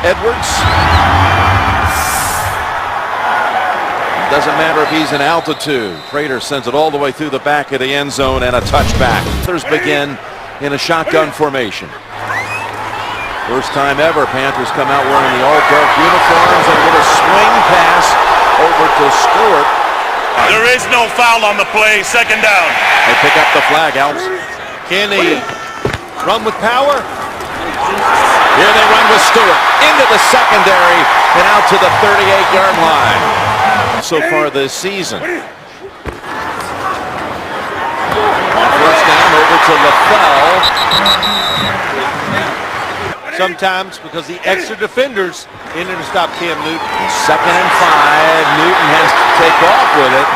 Edwards. Doesn't matter if he's in altitude. Prater sends it all the way through the back of the end zone and a touchback. Panthers begin in a shotgun formation. First time ever Panthers come out wearing the all-dark uniforms and with a swing pass over to Stewart. There is no foul on the play. Second down. They pick up the flag, Alps. Can they run with power? Here they run with Stewart into the secondary and out to the 38-yard line. So far this season. First down over to LaFell. Sometimes because the extra defenders in there to stop Cam Newton. 2nd and 5. Newton has to take off with it.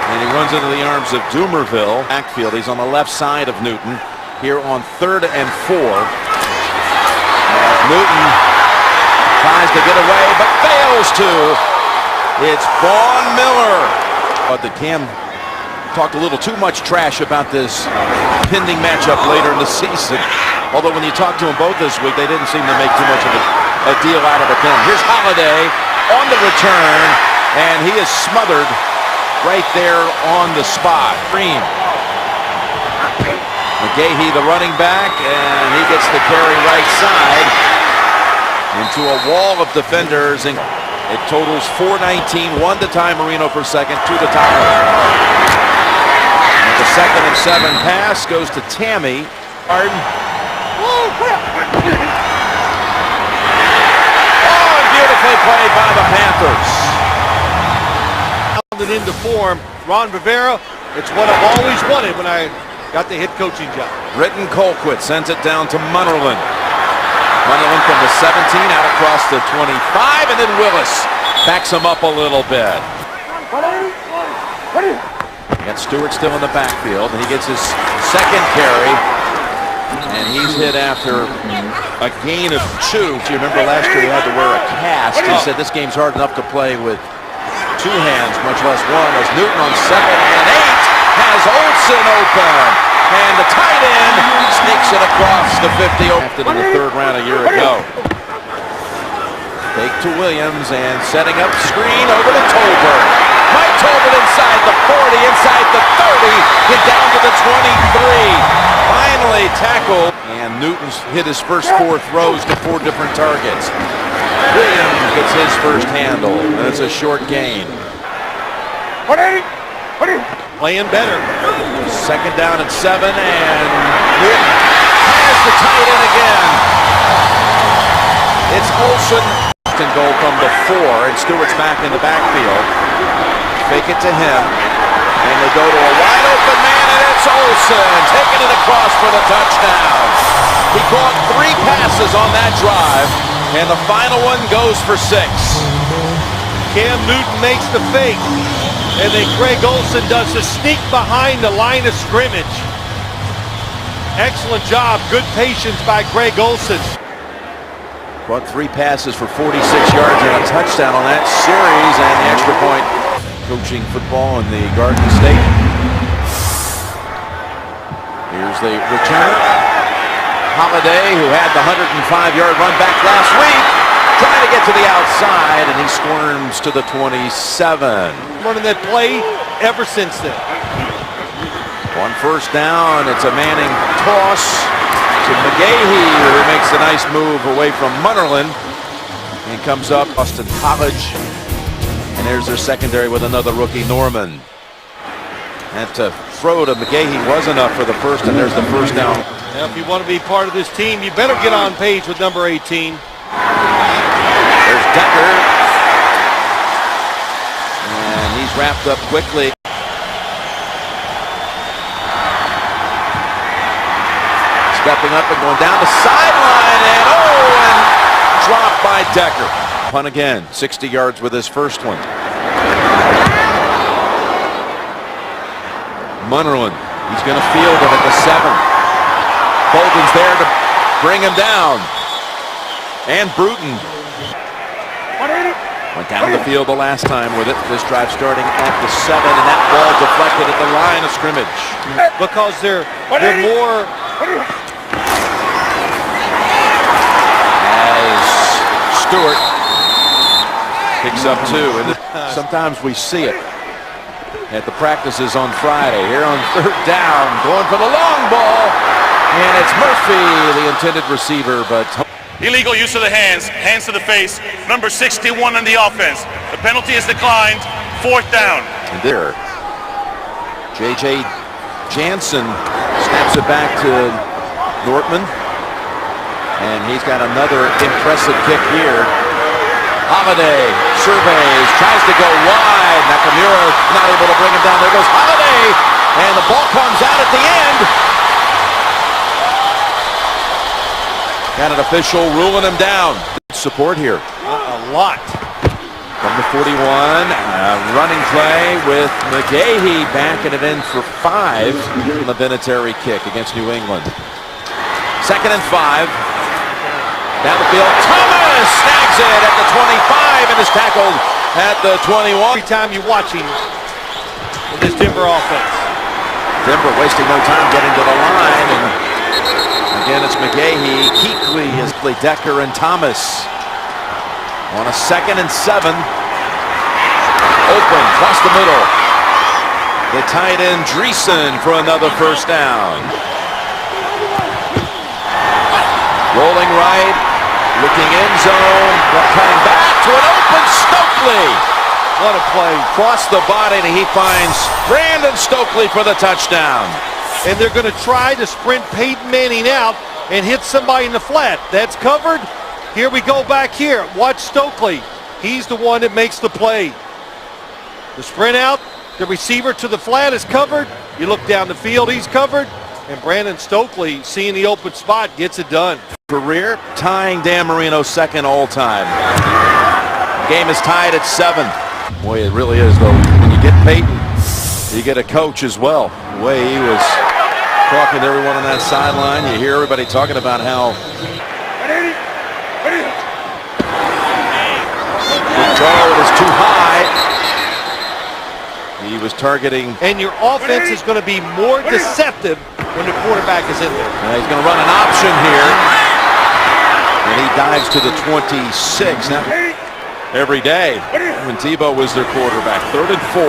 And he runs into the arms of Doomerville. Backfield, he's on the left side of Newton. Here on 3rd and 4. Newton tries to get away, but fails to. It's Vaughn Miller. But the Cam talked a little too much trash about this pending matchup later in the season. Although when you talk to them both this week, they didn't seem to make too much of a deal out of it then. Here's Holiday on the return, and he is smothered right there on the spot. Green. McGahee, the running back, and he gets the carry right side into a wall of defenders, and it totals 4:19. 1 to Ty Marino for second, 2 to Ty. The 2nd and 7 pass goes to Tammy. Oh, beautifully played by the Panthers. Into form, Ron Rivera. It's what I've always wanted when I got the head coaching job. Britton Colquitt sends it down to Munnerlyn. Munnerlyn from the 17 out across the 25, and then Willis backs him up a little bit. Got Stewart still in the backfield, and he gets his 2nd carry, and he's hit after a gain of 2. If you remember last year he had to wear a cast. He said this game's hard enough to play with 2 hands, much less 1, as Newton on 2nd and 8 has Olsen open. And the tight end sneaks it across the 50. Drafted in the 3rd round a year ago. Fake to Williams and setting up screen over to Tolbert. Mike Tolbert inside the 40, inside the 30, get down to the 23. Finally tackled, and Newton's hit his first 4 throws to 4 different targets. Williams gets his first handle, and it's a short gain. Playing better. 2nd down and 7, and Newton has the tight end again. It's Olsen. And goal from the 4, and Stewart's back in the backfield. Fake it to him, and they go to a wide open man, and it's Olsen taking it across for the touchdown. He caught 3 passes on that drive, and the final one goes for 6. Cam Newton makes the fake, and then Greg Olsen does the sneak behind the line of scrimmage. Excellent job, good patience by Greg Olsen. Brought 3 passes for 46 yards and a touchdown on that series, and the extra point. Coaching football in the Garden State. Here's the return. Holiday, who had the 105-yard run back last week, trying to get to the outside, and he squirms to the 27. Running that play ever since then. On 1st down, it's a Manning toss to McGahee, who makes a nice move away from Munnerlyn and comes up Boston College. And there's their secondary with another rookie, Norman. And to throw to McGahee was enough for the first, and there's the 1st down. Now, if you want to be part of this team, you better get on page with number 18. There's Decker. And he's wrapped up quickly. Stepping up and going down the sideline, and dropped by Decker. Punt again, 60 yards with his first one. Munnerlyn, he's going to field it at the 7. Bolden's there to bring him down. And Bruton went down the field the last time with it. This drive starting at the 7, and that ball deflected at the line of scrimmage. Because they're more... As Stewart picks up 2. And sometimes we see it at the practices on Friday. Here on 3rd down, going for the long ball. And it's Murphy, the intended receiver, but Illegal use of the hands to the face. Number 61 in the offense. The penalty is declined. 4th down. And there, J.J. Jansen snaps it back to Nortman. And he's got another impressive kick here. Holiday surveys, tries to go wide. Nakamura not able to bring him down. There goes Holiday. And the ball comes out at the end. Got an official ruling him down. Support here. A lot. From the 41, running play with McGahee backing it in for 5 on the Vinatieri kick against New England. 2nd and 5. Down the field, Thomas snags it at the 25 and is tackled at the 21. Every time you watch him in this Denver offense. Denver wasting no time getting to the line, and again it's McGahee, Kuechly is Decker and Thomas. On a 2nd and 7. Open, across the middle. The tight end Dreesen for another 1st down. Rolling right, looking end zone, cutting back to an open Stokely. What a play. Across the body, and he finds Brandon Stokely for the touchdown. And they're going to try to sprint Peyton Manning out and hit somebody in the flat. That's covered. Here we go back here. Watch Stokely. He's the one that makes the play. The sprint out, the receiver to the flat is covered. You look down the field, he's covered. And Brandon Stokely, seeing the open spot, gets it done. Career tying Dan Marino's 2nd all-time. Game is tied at 7. Boy, it really is, though. When you get Peyton, you get a coach as well. The way he was talking to everyone on that sideline, you hear everybody talking about how it is too high. He was targeting. And your offense is going to be more deceptive when the quarterback is in there. He's going to run an option here. And he dives to the 26. Now, every day when Tebow was their quarterback. 3rd and 4.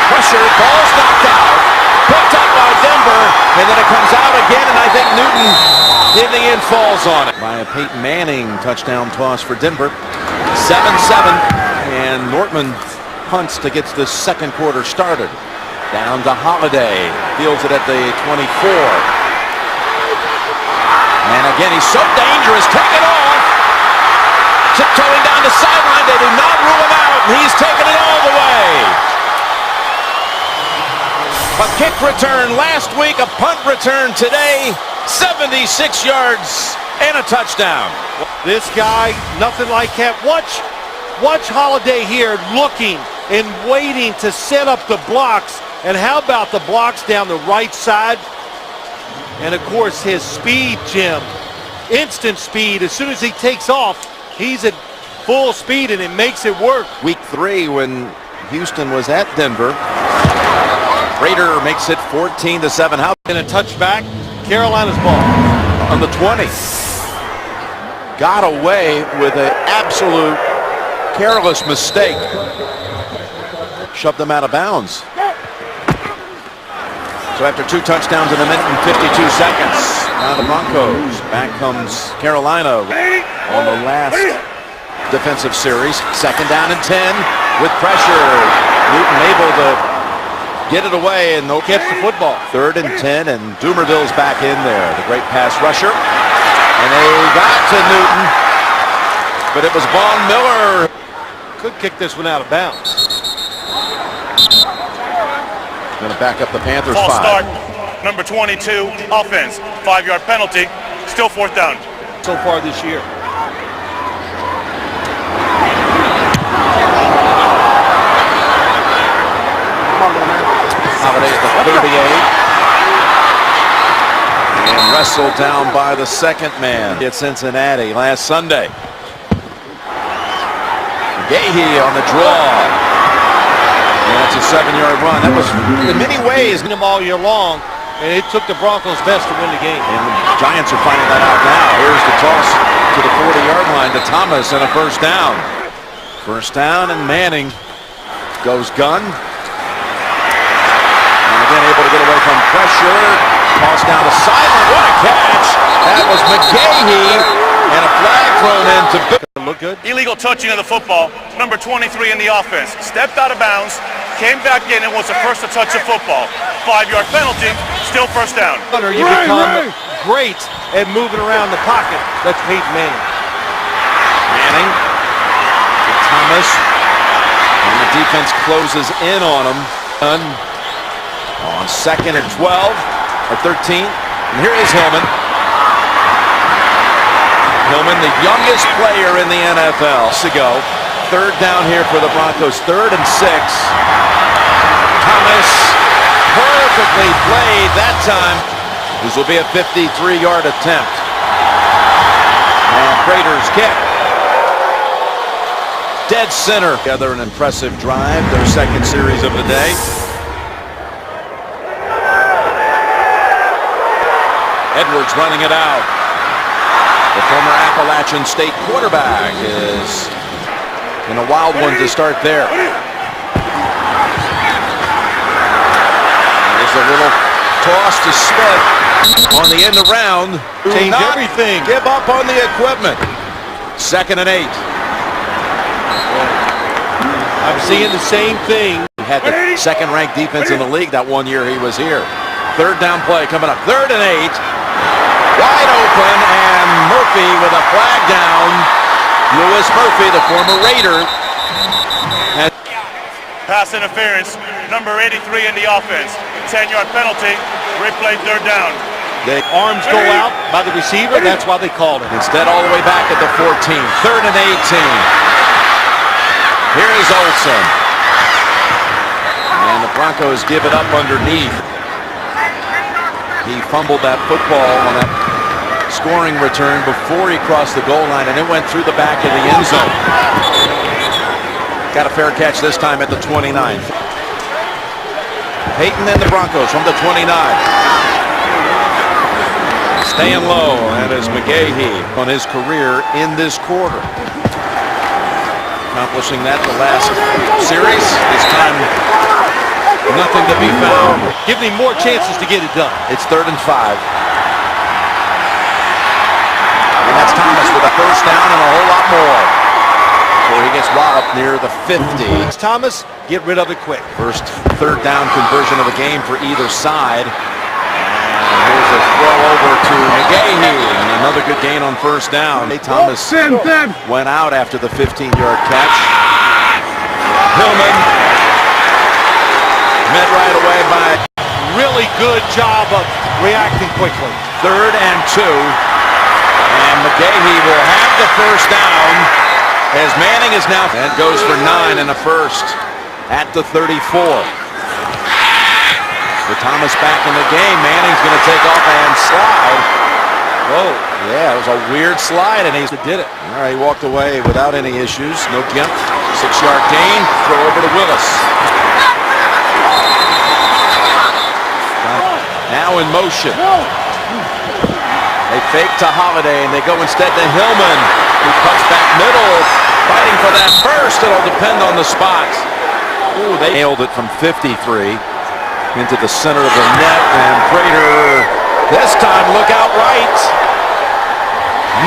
Pressure, ball's knocked out. Picked up by Denver. And then it comes out again, and I think Newton in the end falls on it. By a Peyton Manning touchdown toss for Denver. 7-7. And Nortman punts to get this 2nd quarter started. Down to Holiday. Fields it at the 24. And again, he's so dangerous. Take it off. Tiptoeing down the sideline. They do not rule him out. And he's taking it all the way. A kick return last week. A punt return today. 76 yards and a touchdown. This guy, nothing like that. Watch Holiday here looking and waiting to set up the blocks. And how about the blocks down the right side? And of course his speed, Jim. Instant speed. As soon as he takes off, he's at full speed and it makes it work. Week 3 when Houston was at Denver. Raider makes it 14-7. How in a touchback? Carolina's ball. On the 20. Got away with an absolute careless mistake. Shoved them out of bounds. So after 2 touchdowns in a minute and 52 seconds, now the Broncos. Back comes Carolina on the last defensive series. 2nd down and 10 with pressure. Newton able to get it away and they'll catch the football. 3rd and 10 and Dumerville's back in there. The great pass rusher. And they got to Newton, but it was Von Miller. Could kick this one out of bounds. Going to back up the Panthers. False 5. start. Number 22, offense. 5-yard penalty. Still 4th down. So far this year. Holiday at the 38. And wrestled down by the 2nd man at Cincinnati last Sunday. Gahey on the draw. And that's a 7-yard run. That was, in many ways, Them all year long, and it took the Broncos best to win the game. And the Giants are finding that out now. Here's the toss to the 40-yard Thomas and a first down. First down, and Manning goes gun. And again able to get away from pressure. Toss down to Simon. What a catch! That was McGahee, and a flag thrown in to look good. Illegal touching of the football. Number 23 in the offense. Stepped out of bounds, came back in, and was the first to touch the football. 5-yard penalty, still first down. You become great at moving around the pocket. That's Peyton Manning. Manning to Thomas, and the defense closes in on him. On 2nd and 12 or 13, and here is Hillman. Hillman, the youngest player in the NFL to go. Third down here for the Broncos. 3rd and 6. Thomas perfectly played that time. This will be a 53-yard attempt. And Prater's kick. Dead center. Together an impressive drive. Their 2nd series of the day. Edwards running it out. The former Appalachian State quarterback is in a wild one to start there. There's a little toss to Smith on the end around. Change everything. Give up on the equipment. 2nd and 8. I'm seeing the same thing. He had the 2nd-ranked defense in the league that one year he was here. 3rd down play coming up. 3rd and 8. Wide open, and Murphy with a flag down. Lewis Murphy, the former Raider. And Pass interference, number 83 in the offense. 10-yard penalty, replay 3rd down. the Arms go out by the receiver. That's why they called it. instead all the way back at the 14. 3rd and 18. Here is Olsen. And the Broncos give it up underneath. He fumbled that football on that scoring return before he crossed the goal line, and it went through the back of the end zone. Got a fair catch this time at the 29th. Peyton and the Broncos from the 29. Staying low, and as McGahee on his career in this quarter. Accomplishing that the last series. This time, nothing to be found. Giving him more chances to get it done. It's 3rd and 5. And that's Thomas with a first down and a whole lot more. So he gets walloped near the 50. Thomas, get rid of it quick. First 3rd down conversion of the game for either side. And here's a throw over to McGahee. And another good gain on first down. Thomas went out after the 15-yard catch. Hillman met right away by Really good job of reacting quickly. 3rd and 2. And McGahee will have the first down as Manning is now and goes for 9 and a first at the 34. With Thomas back in the game, Manning's going to take off and slide. Whoa, yeah, it was a weird slide, and he did it. All right, he walked away without any issues. No gimp. 6-yard gain. Throw over to Willis. Now in motion. They fake to Holiday, and they go instead to Hillman, who cuts back middle, fighting for that first. It'll depend on the spot. Ooh, they nailed it from 53 into the center of the net, and Prater this time look out right.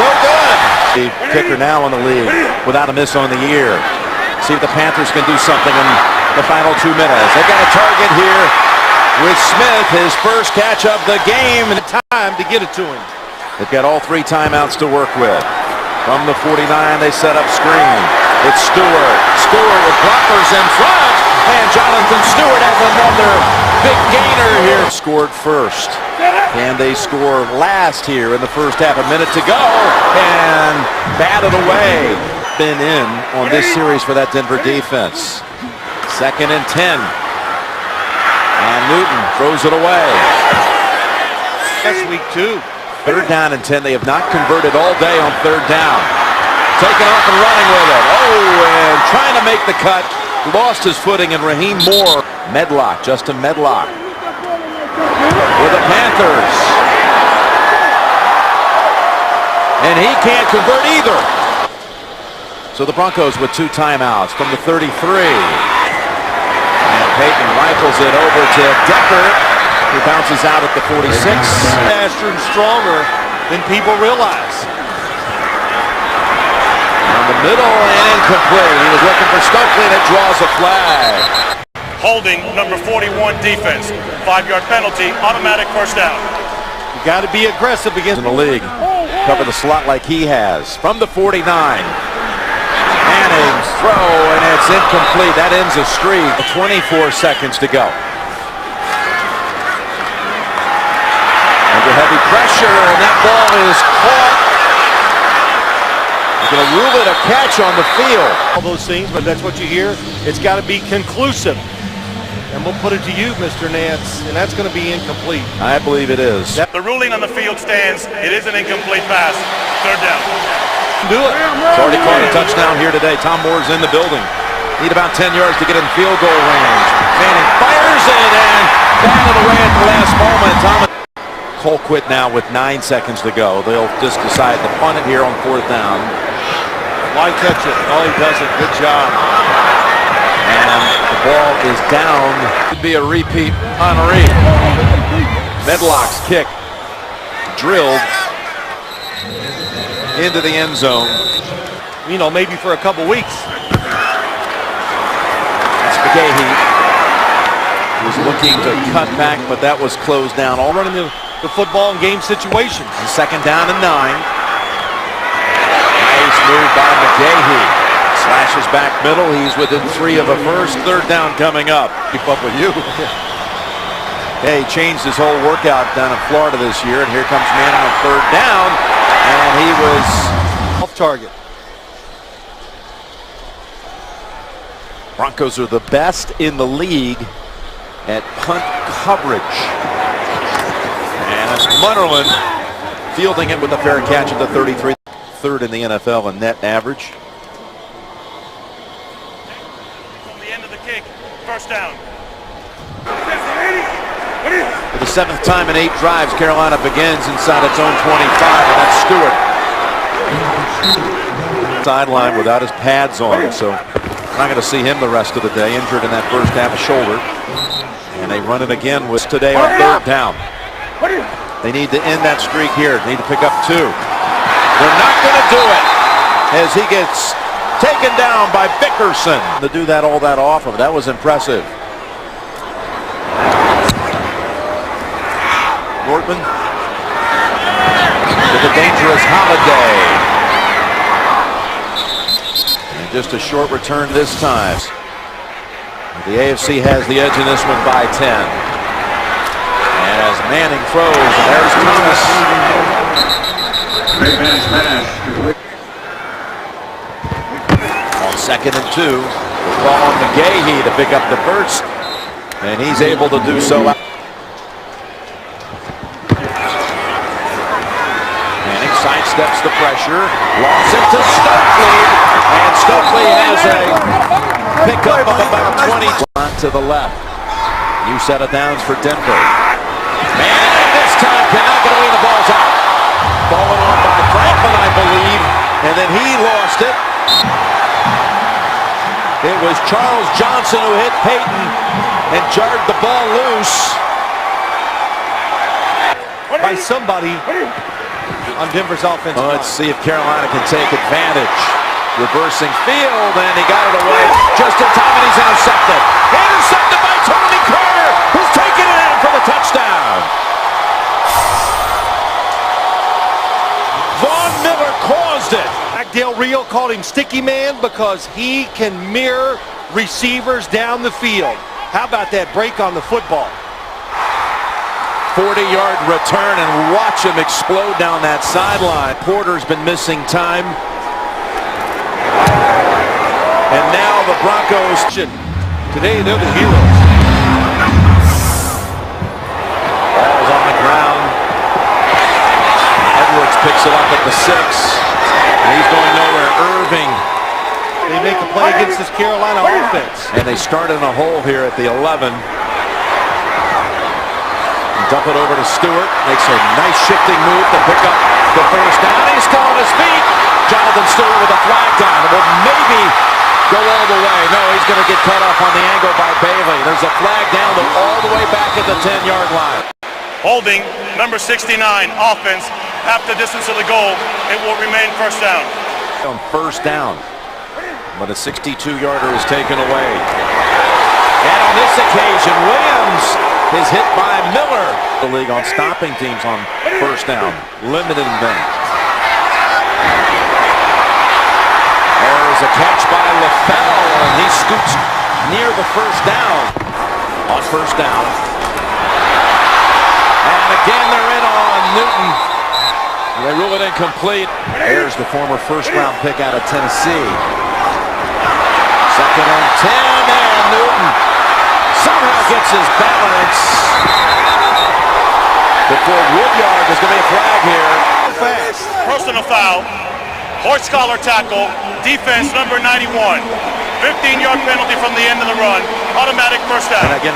No good. The kicker now in the league without a miss on the year. See if the Panthers can do something in the final 2 minutes. They got a target here with Smith, his first catch of the game, and Time to get it to him. they've got all 3 timeouts to work with. From the 49, they set up screen. It's Stewart. Stewart with blockers in front, and Jonathan Stewart has another big gainer here. Scored first. Can they score last here in the first half? A minute to go, and batted away. Been in on this series for that Denver defense. 2nd and 10. And Newton throws it away. That's week 2. 3rd down and 10. They have not converted all day on 3rd down. Taking off and running with it. Oh, and trying to make the cut. Lost his footing, and Raheem Moore. Medlock, Justin Medlock. For the Panthers. And he can't convert either. So the Broncos with 2 timeouts from the 33. And Peyton rifles it over to Decker, who bounces out at the 46. Faster and stronger than people realize. Down the middle and incomplete. He was looking for Stokely, and it draws a flag. Holding number 41 defense. 5-yard penalty, automatic first down. You got to be aggressive against In the league, cover the slot like he has. From the 49. Manning's throw, and it's incomplete. That ends a streak. 24 seconds to go. Under heavy pressure, and that ball is caught. They're going to rule it a catch on the field. all those things, but that's what you hear. It's got to be conclusive. And we'll put it to you, Mr. Nance, and that's going to be incomplete. I believe it is. The ruling on the field stands. It is an incomplete pass. Third down. Do it. It's already caught a touchdown here today. Tom Moore's in the building. Need about 10 yards to get in field goal range. Manning fires it and batted away at the last moment. Colquitt now with 9 seconds to go. They'll just decide to punt it here on 4th down. Why catch it? Oh, he does it. Good job. And the ball is down. Could be a repeat. Henry. Medlock's kick drilled into the end zone. You know, maybe for a couple weeks. That's McGahee. He was looking to cut back, but that was closed down. All running the football in game situations. And 2nd down and 9. Nice move by McGahee. Slashes back middle. He's within 3 of a first. 3rd down coming up. Keep up with you. Hey, he changed his whole workout down in Florida this year, and here comes Manning on 3rd down, and he was off target. Broncos are the best in the league at punt coverage. And it's Munnerlyn fielding it with a fair catch at the 33. 3rd in the NFL in net average. First down. For the 7th time in 8 drives, Carolina begins inside its own 25, and that's Stewart. Sideline without his pads on, so not going to see him the rest of the day. Injured in that first half of shoulder. And they run it again with today on 3rd down. They need to end that streak here. They need to pick up 2. They're not going to do it as he gets taken down by Bickerson. To do that all that often, that was impressive. Nortman with a dangerous Holiday. And just a short return this time. The AFC has the edge in this one by 10. As Manning throws, and there's Thomas. Great man smash. 2nd and 2. The ball on McGahee to pick up the first, and he's able to do so. Manning sidesteps the pressure, lost it to Stokely, and Stokely has a pickup of about 20 to the left. New set of downs for Denver. Manning this time cannot get away. The ball's out. Fallen on by Franklin, I believe, and then he lost it. It was Charles Johnson who hit Peyton and jarred the ball loose. By somebody on Denver's offense. Let's see if Carolina can take advantage. Reversing field, and he got it away just in time, and he's intercepted. Intercepted by Tony Carter, who's taking it in for the touchdown. Von Miller caused it. Del Rio called him Sticky Man because he can mirror receivers down the field. How about that break on the football? 40-yard return, and watch him explode down that sideline. Porter's been missing time. And now the Broncos. Today they're the heroes. Ball's on the ground. Edwards picks it up at the 6. He's going nowhere. Irving. They make a play against this Carolina offense. And they start in a hole here at the 11. Dump it over to Stewart. Makes a nice shifting move to pick up the first down. He's still on his feet. Jonathan Stewart with a flag down. It will make maybe go all the way. No, he's going to get cut off on the angle by Bailey. There's a flag down all the way back at the 10-yard line. Holding, number 69, offense, half the distance of the goal. It will remain first down. On first down, but a 62-yarder is taken away. And on this occasion, Williams is hit by Miller. The league on stopping teams on first down, limiting them. There's a catch by LaFell, and he scoots near the first down. On first down. And again, they're in on Newton. They rule it incomplete. There's the former first-round pick out of Tennessee. Second and 10, and Newton somehow gets his balance before Woodyard. There's going to be a flag here. Fast. Personal foul, horse collar tackle, defense number 91. 15-yard penalty from the end of the run, automatic first down. And again,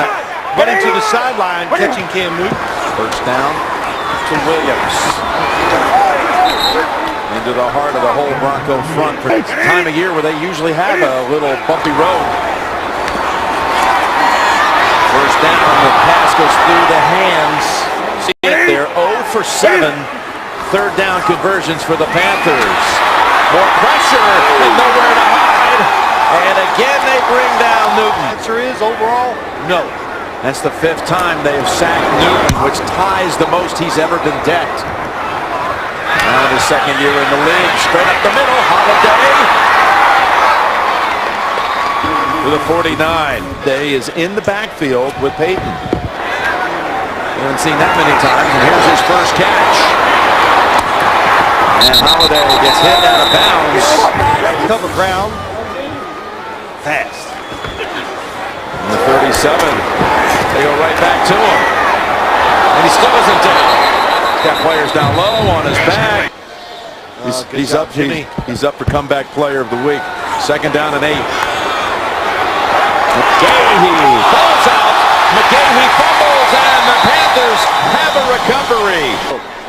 Running to the sideline, catching Cam Newton. first down to Williams. Into the heart of the whole Bronco front. For the time of year where they usually have a little bumpy road. First down, the pass goes through the hands. See it there, 0 for 7. Third down conversions for the Panthers. More pressure and nowhere to hide. And again they bring down Newton. Answer is overall, no. That's the 5th time they have sacked Newton, which ties the most he's ever been decked. Now his second year in the league, straight up the middle, Holiday to the 49. Day is in the backfield with Peyton. We haven't seen that many times, and here's his first catch. And Holiday gets hit out of bounds. Cover ground. Fast. And the 37. They go right back to him. And he still isn't down. Got players down low on his back. He's up for comeback player of the week. Second down and 8. McGahee falls out. McGahee fumbles, and the Panthers have a recovery.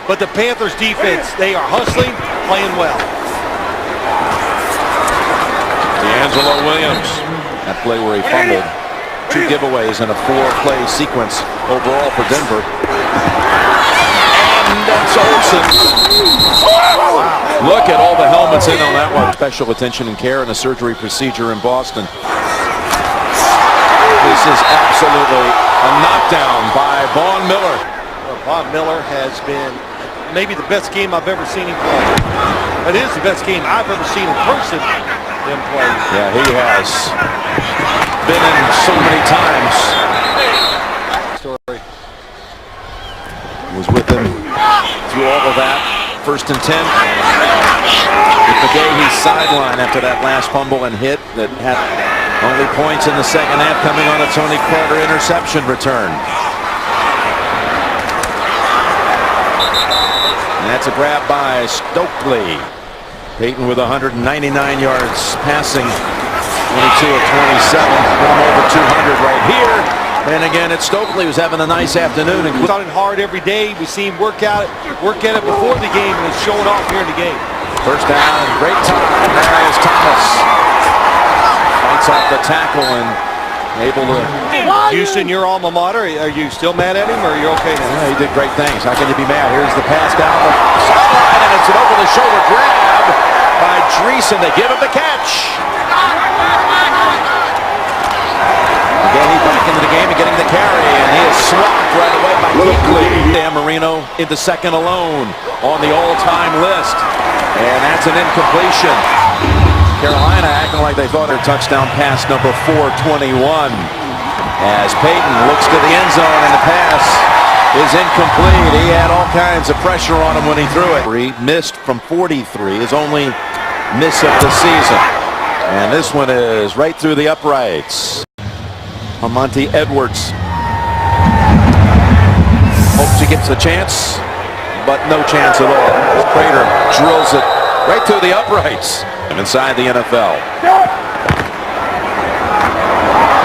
But the Panthers defense, they are hustling, playing well. D'Angelo Williams. That play where he fumbled. 2 giveaways in a 4-play sequence overall for Denver. And that's Olsen. Look at all the helmets in on that one. Special attention and care in a surgery procedure in Boston. This is absolutely a knockdown by Von Miller. Von Miller has been maybe the best game I've ever seen him play. It is the best game I've ever seen in person him play. Yeah, he has been in so many times. Story. Was with him through all of that. First and 10. With McGahee's sideline after that last fumble and hit that had only points in the second half coming on a Tony Carter interception return. And that's a grab by Stokely. Peyton with 199 yards passing. 22 of 27, over 200 right here. And again, it's Stokely who's having a nice afternoon. He's on it hard every day. We see him work at it before the game, and it's showing off here in the game. First down, great time. There is Thomas. Fights off the tackle and able to. Houston, your alma mater. Are you still mad at him, or are you okay now? Yeah, he did great things. How can you be mad? Here's the pass down the sideline, and it's an over-the-shoulder grab by Dreesen. They give him the catch. Again, back into the game and getting the carry, and he is swapped right away by Kuechly. Dan Marino in the second alone on the all-time list, and that's an incompletion. Carolina acting like they thought their touchdown pass number 421 as Peyton looks to the end zone, and the pass is incomplete. He had all kinds of pressure on him when he threw it. He missed from 43, his only miss of the season, and this one is right through the uprights. Monty Edwards hopes he gets a chance, but no chance at all. Prater drills it right through the uprights and inside the NFL.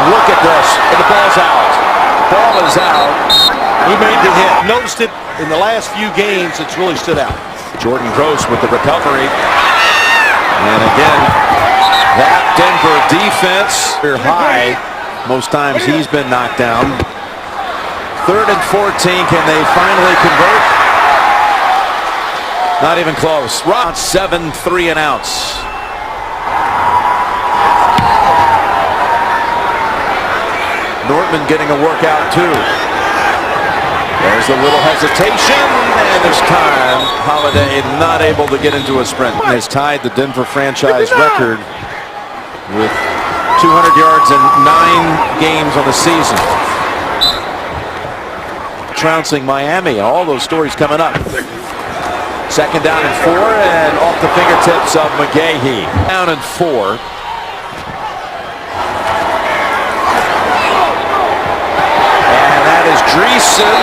Look at this, and the ball's out. Ball is out. He made the hit. Noticed it in the last few games. It's really stood out. Jordan Gross with the recovery, and again That Denver defense, they're high. Most times he's been knocked down. 3rd and 14. Can they finally convert? Not even close. Round 7, 3 and outs. Nortman getting a workout too. There's a little hesitation, and this time Holiday not able to get into a sprint. Has tied the Denver franchise record with 200 yards in 9 games on the season. Trouncing Miami. All those stories coming up. 2nd down and 4, and off the fingertips of McGahee. Down and 4. Dreesen,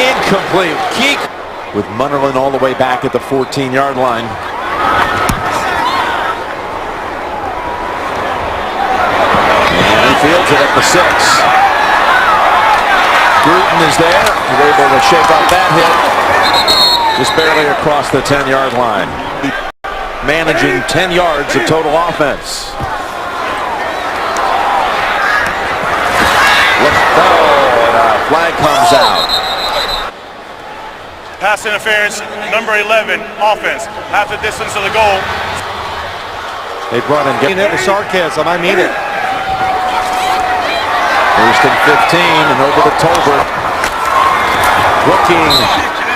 incomplete. Keek with Munnerlyn all the way back at the 14-yard line. And he fields it at the 6. Bruton is there. He's able to shake off that hit. Just barely across the 10-yard line. Managing 10 yards of total offense. Flag comes out. Pass interference, number 11, offense. Half the distance to the goal. They brought in. You know, sarcasm, I mean it. 1st and 15, and over to Tolbert. Looking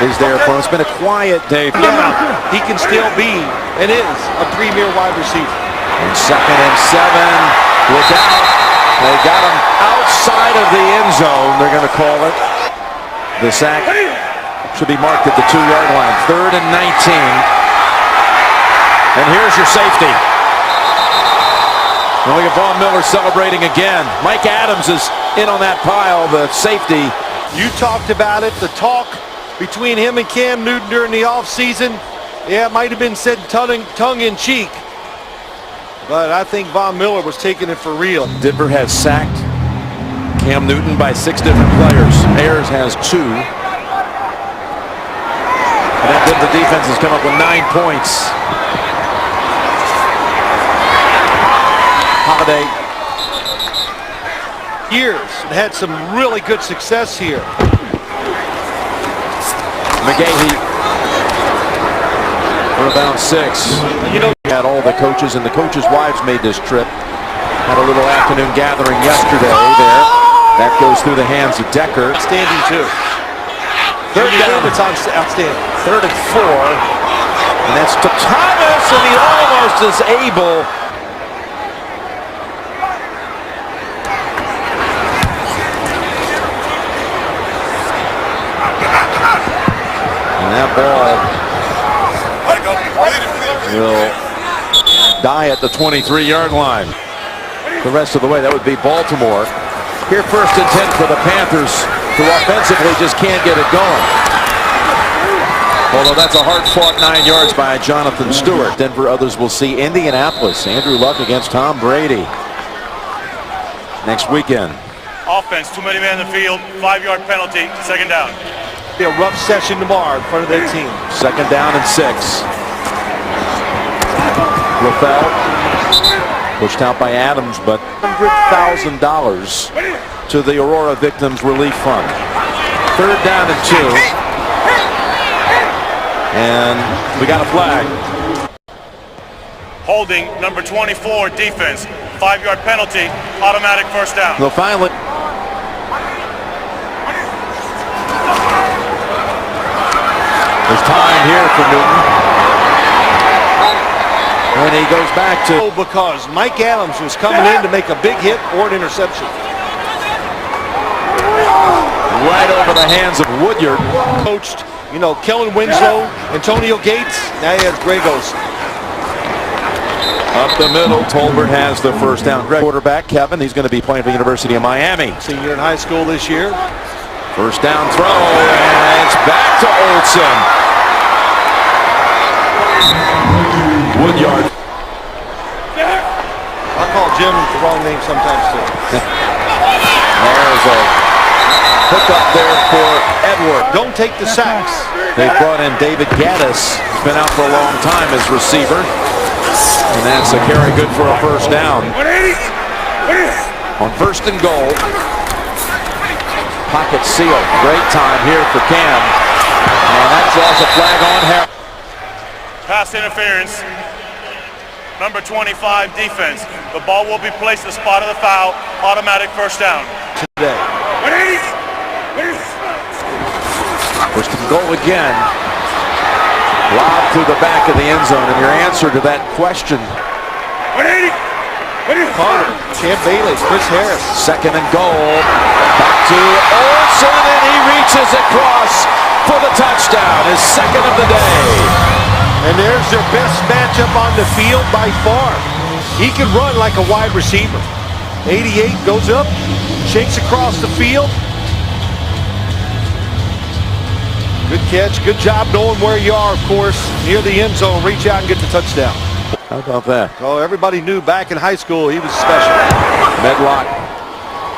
is there for him. It's been a quiet day. Yeah, he can still be, and is, a premier wide receiver. And 2nd and 7. Look out. They got him outside of the end zone. They're going to call it. The sack should be marked at the 2-yard line. 3rd and 19. And here's your safety. And look at Von Miller celebrating again. Mike Adams is in on that pile, the safety. You talked about it, the talk between him and Cam Newton during the offseason. Yeah, it might have been said tongue-in-cheek. But I think Von Miller was taking it for real. Denver has sacked Cam Newton by 6 different players. Ayers has 2. And that Denver defense has come up with 9 points. Holiday. Years and had some really good success here. McGahee for about 6. You know, had all the coaches and the coaches' wives made this trip. Had a little afternoon gathering yesterday there. That goes through the hands of Decker. Outstanding too. 3rd down. It's outstanding. 3rd and 4. And that's to Thomas, and he almost is able. And that ball will die at the 23-yard line. The rest of the way, that would be Baltimore. Here 1st and 10 for the Panthers, who offensively just can't get it going. Although that's a hard-fought 9 yards by Jonathan Stewart. Denver, others will see Indianapolis. Andrew Luck against Tom Brady next weekend. Offense, too many men in the field, 5-yard penalty, 2nd down. Be a rough session tomorrow in front of their team. 2nd down and 6. LaFell pushed out by Adams, but $100,000 to the Aurora Victims Relief Fund. 3rd down and 2. And we got a flag. Holding, number 24, defense. 5-yard penalty, automatic 1st down. They'll finally. There's time here for Newton. And he goes back to. Because Mike Adams was coming in to make a big hit or an interception. Right over the hands of Woodyard. Coached, you know, Kellen Winslow, Antonio Gates. Now you have Gregos. Up the middle, Tolbert has the 1st down. Quarterback Kevin, he's going to be playing for the University of Miami. Senior in high school this year. 1st down throw, and it's back to Olsen. Woodyard. I call Jim the wrong name sometimes too. There's a hook up there for Edward. Don't take the sacks. They brought in David Gaddis. He's been out for a long time as receiver. And that's a carry good for a first down. On first and goal. Pocket seal. Great time here for Cam. And that draws a flag on Harris. Pass interference. Number 25, defense. The ball will be placed at the spot of the foul. Automatic first down. Today. First and goal again. Lob through the back of the end zone. And your answer to that question. Connor, Champ Bailey, Chris Harris. Second and goal. Back to Olsen, and he reaches across for the touchdown. His second of the day. And there's their best matchup on the field by far. He can run like a wide receiver. 88 goes up, shakes across the field. Good catch, good job knowing where you are, of course. Near the end zone, reach out and get the touchdown. How about that? Oh, everybody knew back in high school he was special. Medlock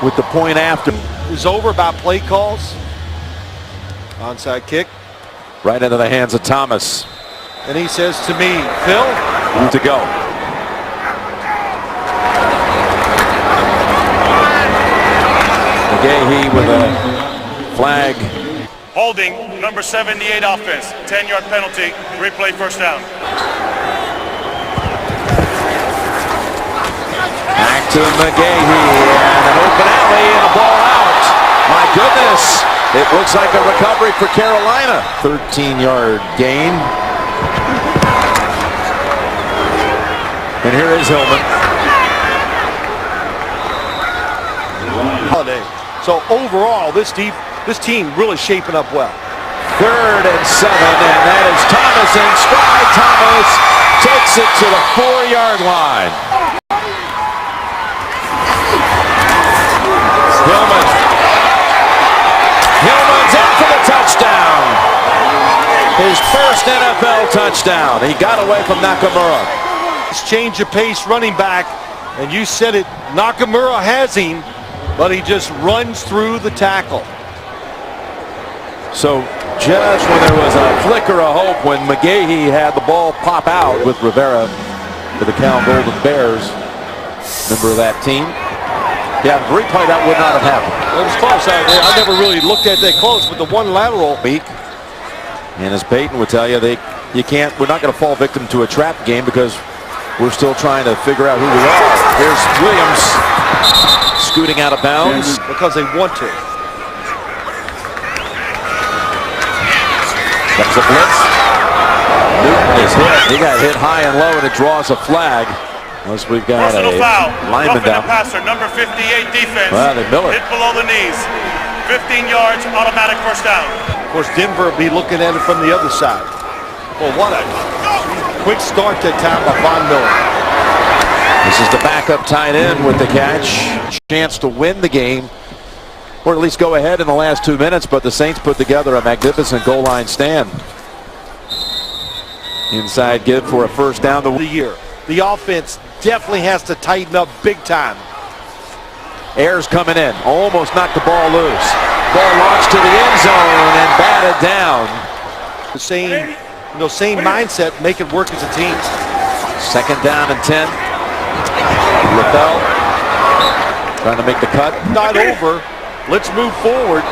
with the point after. It's over about play calls. Onside kick. Right into the hands of Thomas. And he says to me, Phil. To go. McGahee with a flag. Holding, number 78 offense. 10-yard penalty. Replay first down. Back to McGahee, and an open alley and a ball out. My goodness, it looks like a recovery for Carolina. 13-yard gain. And here is Hillman. Holiday. So overall, this team really shaping up well. 3rd and 7, and that is Thomas in stride. Thomas takes it to the 4-yard line. Hillman's in for the touchdown. His first NFL touchdown. He got away from Nakamura. Change of pace running back, and you said it, Nakamura has him, but he just runs through the tackle. So just when there was a flicker of hope when McGahee had the ball pop out with Rivera for the Cal Golden Bears, member of that team. Yeah, the replay, that would not have happened. It was close. I never really looked at that close, but the one lateral. And as Peyton would tell you, we're not going to fall victim to a trap game because we're still trying to figure out who we are. Here's Williams scooting out of bounds. Because they want to. That's a blitz. Newton is hit. He got hit high and low, and it draws a flag. Unless we've got Personal a foul. lineman down. Passer, number 58 defense. Well, Miller. Hit below the knees. 15 yards, automatic first down. Of course, Denver will be looking at it from the other side. Well, what a quick start that time by Von Miller. This is the backup tight end with the catch. Chance to win the game, or at least go ahead in the last 2 minutes, but the Saints put together a magnificent goal line stand. Inside give for a first down. The year. The offense definitely has to tighten up big time. Ayers coming in, almost knocked the ball loose. Ball launched to the end zone and batted down. The same mindset, make it work as a team. 2nd down and 10. LaBelle trying to make the cut. Not over. Let's move forward.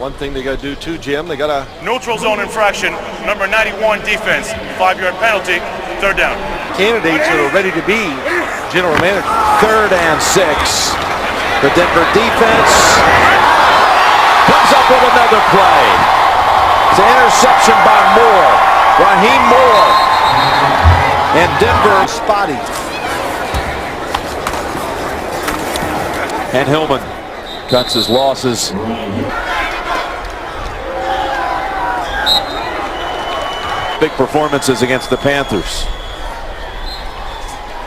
One thing they got to do too, Jim, they got to... Neutral zone infraction, number 91 defense, 5-yard penalty, 3rd down. Candidates that are ready to be general manager. 3rd and 6. The Denver defense comes up with another play. It's an interception by Moore. Raheem Moore. And Denver spotty. And Hillman cuts his losses. Big performances against the Panthers.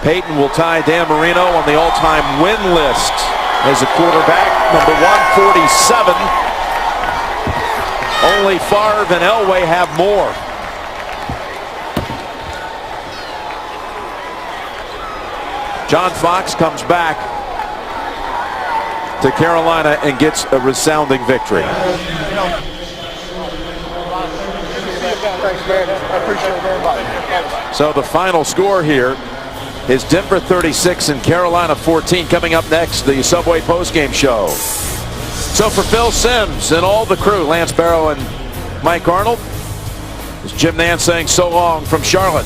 Peyton will tie Dan Marino on the all-time win list as a quarterback, number 147. Only Favre and Elway have more. John Fox comes back to Carolina and gets a resounding victory. man. I appreciate it very much. So the final score here is Denver 36 and Carolina 14. Coming up next, the Subway postgame show. So for Phil Simms and all the crew, Lance Barrow and Mike Arnold, it's Jim Nance saying so long from Charlotte.